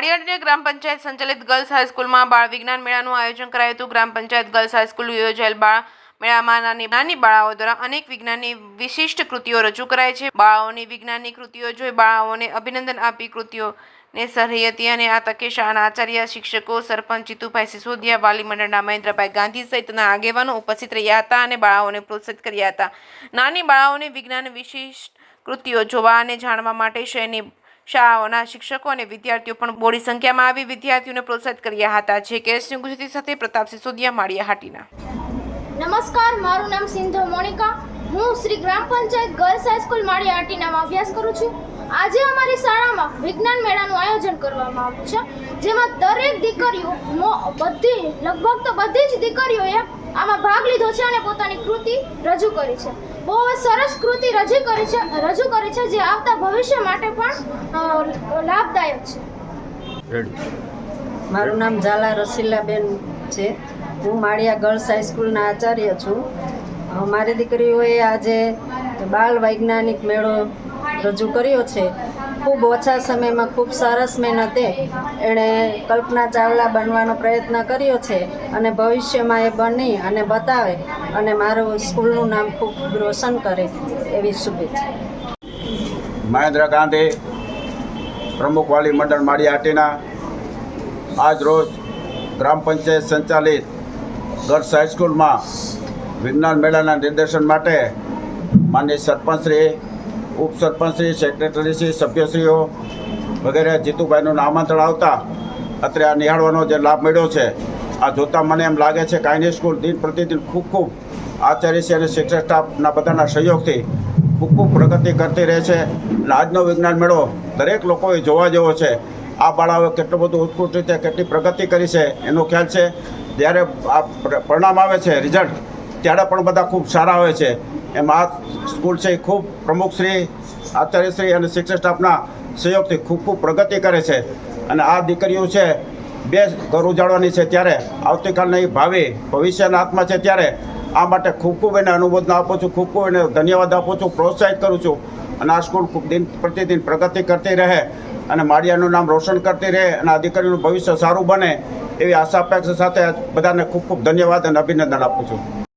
માળિયાહાટી ગ્રામ પંચાયત સંચાલિત ગર્લ્સ હાઈસ્કૂલમાં બાળ વિજ્ઞાન મેળાનું આયોજન કરાયું હતું। ગ્રામ પંચાયત ગર્લ્સ હાઈસ્કૂલ યોજાયેલ બાળ મેળામાં નાની બાળાઓ દ્વારા અનેક વિજ્ઞાનની વિશિષ્ટ કૃતિઓ રજૂ કરાઈ છે। બાળાઓની વિજ્ઞાનની કૃતિઓ જોઈ બાળાઓને અભિનંદન આપી કૃતિઓને સરાહી હતી અને આ તકે શાળાના આચાર્ય, શિક્ષકો, સરપંચ જીતુભાઈ સિસોદિયા, વાલી મંડળના મહેન્દ્રભાઈ ગાંધી સહિતના આગેવાનો ઉપસ્થિત રહ્યા હતા અને બાળાઓને પ્રોત્સાહિત કર્યા હતા। નાની બાળાઓને વિજ્ઞાન વિશિષ્ટ કૃતિઓ જોવા અને જાણવા માટે શહેરની શાળાઓના શિક્ષકો અને વિદ્યાર્થીઓ પણ મોટી સંખ્યામાં આવી વિદ્યાર્થીઓને પ્રોત્સાહિત કર્યા હતા। જે કેસ ગુજરાતી સાથે પ્રતાપ સિસોદિયા, માળિયાહાટીના। નમસ્કાર, મારું નામ સિંધુ મોનિકા। હું શ્રી ગ્રામ પંચાયત ગર્લ્સ હાઈસ્કૂલ માળિયાહાટીમાં અભ્યાસ કરું છું। આજે અમારી શાળામાં વિજ્ઞાન મેળાનું આયોજન કરવામાં આવ્યું છે, જેમાં દરેક દીકરીઓ લગભગ તો બધી જ દીકરીઓએ આમાં ભાગ લીધો છે અને પોતાની કૃતિ રજૂ કરી છે। બહુ સરસ કૃતિ રજૂ કરી છે જે આવતા ભવિષ્ય માટે પણ લાભદાયક છે। મારું નામ ઝાલા રસીલાબેન છે। હું માળિયા ગર્લ્સ હાઈસ્કૂલના આચાર્ય છું। મારી દીકરીઓએ આજે બાળ વૈજ્ઞાનિક મેળો રજૂ કર્યો છે। ખૂબ ઓછા સમયમાં ખૂબ સરસ મહેનતે એણે કલ્પના ચાવલા બનવાનો પ્રયત્ન કર્યો છે અને ભવિષ્યમાં એ બની અને બતાવે અને મારું સ્કૂલનું નામ ખૂબ રોશન કરે એવી શુભેચ્છા। મહેન્દ્ર ગાંધી, પ્રમુખ વાલી મંડળ માળિયાહાટીના। આજ રોજ ગ્રામ પંચાયત સંચાલિત ગર્લ્સ હાઈસ્કૂલમાં વિજ્ઞાન મેળાના નિર્દેશન માટે માનનીય સરપંચશ્રી, ઉપસરપંચશ્રી, સેક્રેટરીશ્રી, સભ્યશ્રીઓ વગેરે જીતુભાઈનું આમંત્રણ આવતા અત્રે આ નિહાળવાનો જે લાભ મળ્યો છે, આ જોતાં મને એમ લાગે છે કે આની સ્કૂલ દિન પ્રતિદિન ખૂબ આચાર્યશ્રી અને શિક્ષક સ્ટાફના બધાના સહયોગથી ખૂબ પ્રગતિ કરતી રહે છે અને આજનો વિજ્ઞાન મેળો દરેક લોકોએ જોવા જેવો છે। આ બાળાઓએ કેટલું બધું ઉત્કૃષ્ટ રીતે કેટલી પ્રગતિ કરી છે એનો ખ્યાલ છે। જ્યારે આ પરિણામ આવે છે, રિઝલ્ટ, ત્યારે પણ બધા ખૂબ સારા હોય છે। એમ આ સ્કૂલ છે એ ખૂબ પ્રમુખશ્રી, આચાર્યશ્રી અને શિક્ષક સ્ટાફના સહયોગથી ખૂબ પ્રગતિ કરે છે અને આ દીકરીઓ છે બે ઘર ઉજાડવાની છે ત્યારે આવતીકાલના એ ભાવિ ભવિષ્યના હાથમાં છે ત્યારે આ માટે ખૂબ એને અનુમોદના આપું છું, ખૂબ એને ધન્યવાદ આપું છું, પ્રોત્સાહિત કરું છું અને આ સ્કૂલ ખૂબ દિન પ્રતિદિન પ્રગતિ કરતી રહે અને માળિયાનું નામ રોશન કરતી રહે અને આ દીકરીનું ભવિષ્ય સારું બને એવી આશા અપેક્ષા સાથે બધાને ખૂબ ધન્યવાદ અને અભિનંદન આપું છું।